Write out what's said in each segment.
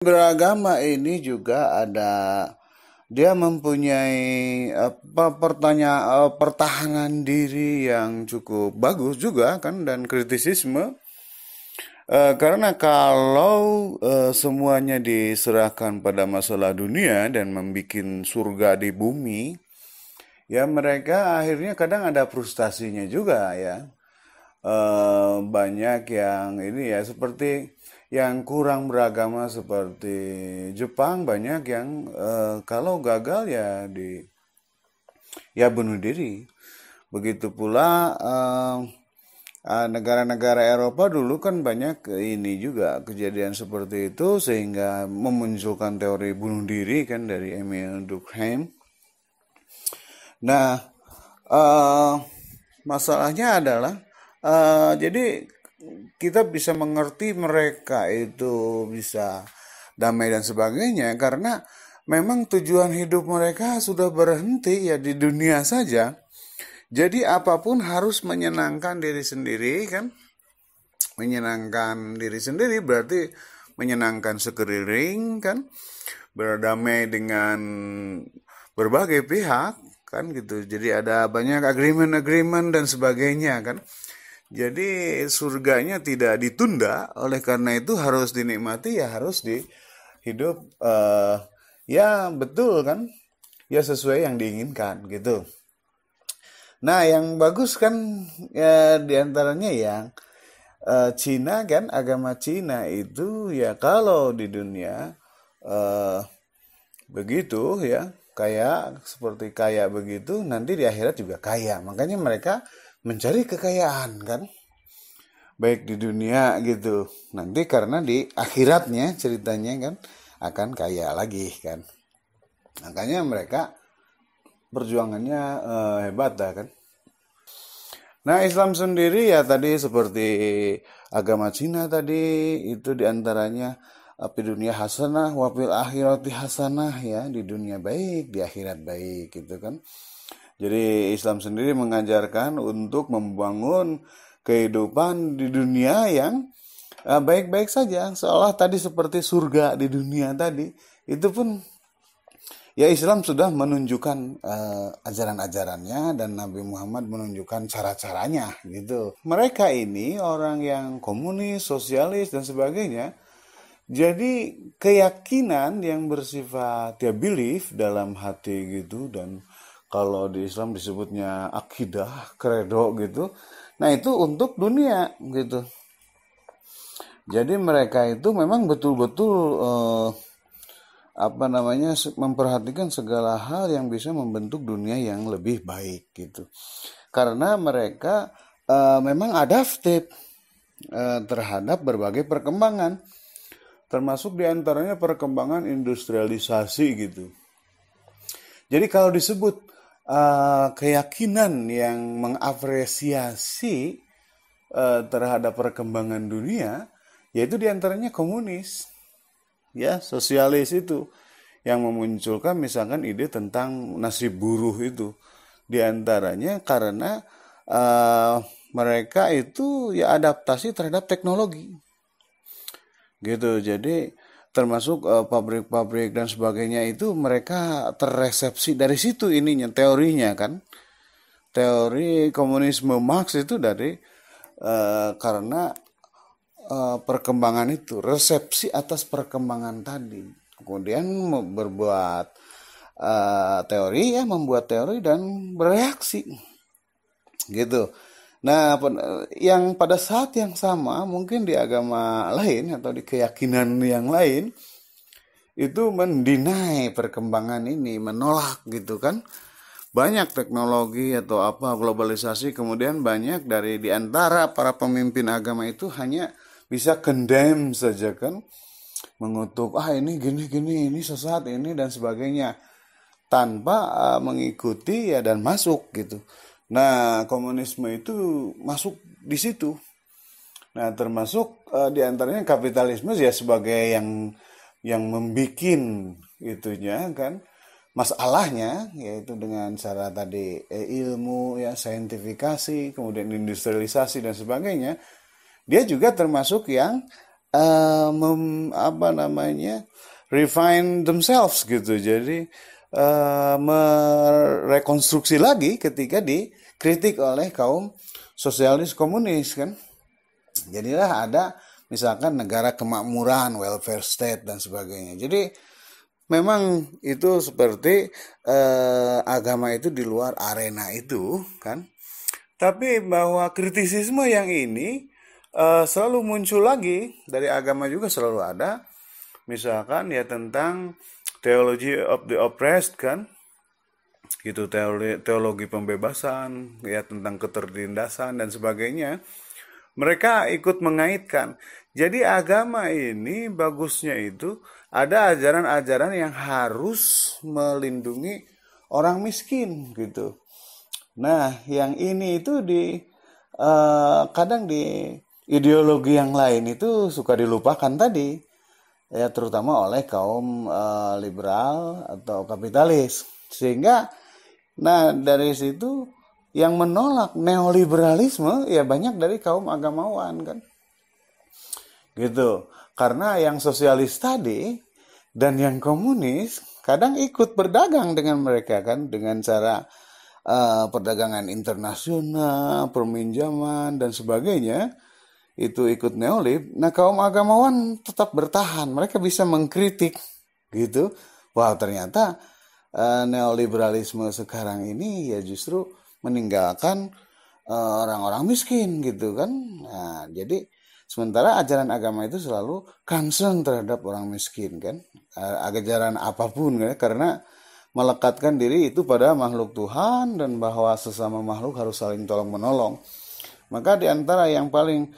Beragama ini juga ada dia mempunyai pertahanan diri yang cukup bagus juga kan dan kritisisme. Karena kalau semuanya diserahkan pada masalah dunia dan membuat surga di bumi, ya mereka akhirnya kadang ada frustasinya juga ya. Banyak yang ini ya seperti yang kurang beragama seperti Jepang banyak yang kalau gagal ya bunuh diri. Begitu pula negara-negara Eropa dulu kan banyak ini juga kejadian seperti itu sehingga memunculkan teori bunuh diri kan dari Emil Durkheim. Nah, eh, masalahnya adalah jadi kita bisa mengerti mereka itu bisa damai dan sebagainya karena memang tujuan hidup mereka sudah berhenti ya di dunia saja. Jadi apapun harus menyenangkan diri sendiri kan. Menyenangkan diri sendiri berarti menyenangkan sekeliling kan. Berdamai dengan berbagai pihak kan gitu. Jadi ada banyak agreement dan sebagainya kan. Jadi surganya tidak ditunda, oleh karena itu harus dinikmati ya harus dihidup ya betul kan, ya sesuai yang diinginkan gitu. Nah yang bagus kan ya diantaranya yang Cina kan agama Cina itu ya kalau di dunia eh, begitu ya kaya seperti kaya begitu nanti di akhirat juga kaya makanya mereka mencari kekayaan kan baik di dunia gitu nanti karena di akhiratnya ceritanya kan akan kaya lagi kan makanya mereka perjuangannya hebat dah kan. Nah Islam sendiri ya tadi seperti agama Cina tadi itu diantaranya api dunia hasanah wafil akhirati hasanah ya di dunia baik di akhirat baik gitu kan. Jadi Islam sendiri mengajarkan untuk membangun kehidupan di dunia yang baik-baik saja seolah tadi seperti surga di dunia tadi itu pun ya Islam sudah menunjukkan ajaran-ajarannya dan Nabi Muhammad menunjukkan cara-caranya gitu. Mereka ini orang yang komunis, sosialis dan sebagainya. Jadi keyakinan yang bersifat ya belief dalam hati gitu dan kalau di Islam disebutnya akidah, kredo gitu. Nah itu untuk dunia gitu. Jadi mereka itu memang betul-betul memperhatikan segala hal yang bisa membentuk dunia yang lebih baik gitu. Karena mereka memang adaptif terhadap berbagai perkembangan, termasuk diantaranya perkembangan industrialisasi gitu. Jadi kalau disebut keyakinan yang mengapresiasi terhadap perkembangan dunia, yaitu diantaranya komunis. Ya sosialis itu yang memunculkan misalkan ide tentang nasib buruh itu diantaranya karena mereka itu ya adaptasi terhadap teknologi gitu jadi termasuk pabrik-pabrik dan sebagainya itu mereka terresepsi dari situ ininya teorinya kan teori komunisme Marx itu dari karena perkembangan itu, resepsi atas perkembangan tadi. Kemudian berbuat teori ya, membuat teori dan bereaksi. Gitu. Nah, yang pada saat yang sama mungkin di agama lain atau di keyakinan yang lain itu mendinai perkembangan ini, menolak gitu kan. Banyak teknologi atau apa globalisasi kemudian banyak dari diantara para pemimpin agama itu hanya bisa condemn saja kan mengutuk ini gini ini sesat ini dan sebagainya tanpa mengikuti ya dan masuk gitu. Nah komunisme itu masuk di situ. Nah termasuk diantaranya kapitalisme ya sebagai yang membikin itunya kan masalahnya yaitu dengan cara tadi ilmu ya saintifikasi kemudian industrialisasi dan sebagainya dia juga termasuk yang refine themselves gitu. Jadi merekonstruksi lagi ketika dikritik oleh kaum sosialis komunis kan. Jadilah ada misalkan negara kemakmuran, welfare state dan sebagainya. Jadi memang itu seperti agama itu di luar arena itu kan. Tapi bahwa kritisisme yang ini selalu muncul lagi dari agama juga selalu ada. Misalkan ya tentang theology of the oppressed kan, gitu, teologi pembebasan ya tentang ketertindasan dan sebagainya. Mereka ikut mengaitkan. Jadi agama ini bagusnya itu ada ajaran-ajaran yang harus melindungi orang miskin gitu. Nah, yang ini itu kadang di ideologi yang lain itu suka dilupakan tadi, ya terutama oleh kaum liberal atau kapitalis. Sehingga, nah dari situ yang menolak neoliberalisme ya banyak dari kaum agamawan kan, gitu. Karena yang sosialis tadi dan yang komunis kadang ikut berdagang dengan mereka kan, dengan cara perdagangan internasional, perminjaman dan sebagainya, itu ikut neolib. Nah kaum agamawan tetap bertahan, mereka bisa mengkritik gitu. Wah ternyata neoliberalisme sekarang ini ya justru meninggalkan orang-orang miskin gitu kan. Nah jadi sementara ajaran agama itu selalu concern terhadap orang miskin kan, ajaran apapun kan, karena melekatkan diri itu pada makhluk Tuhan dan bahwa sesama makhluk harus saling tolong menolong. Maka di antara yang paling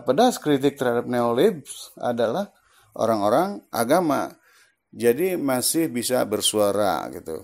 pedas kritik terhadap neolib adalah orang-orang agama. Jadi masih bisa bersuara gitu.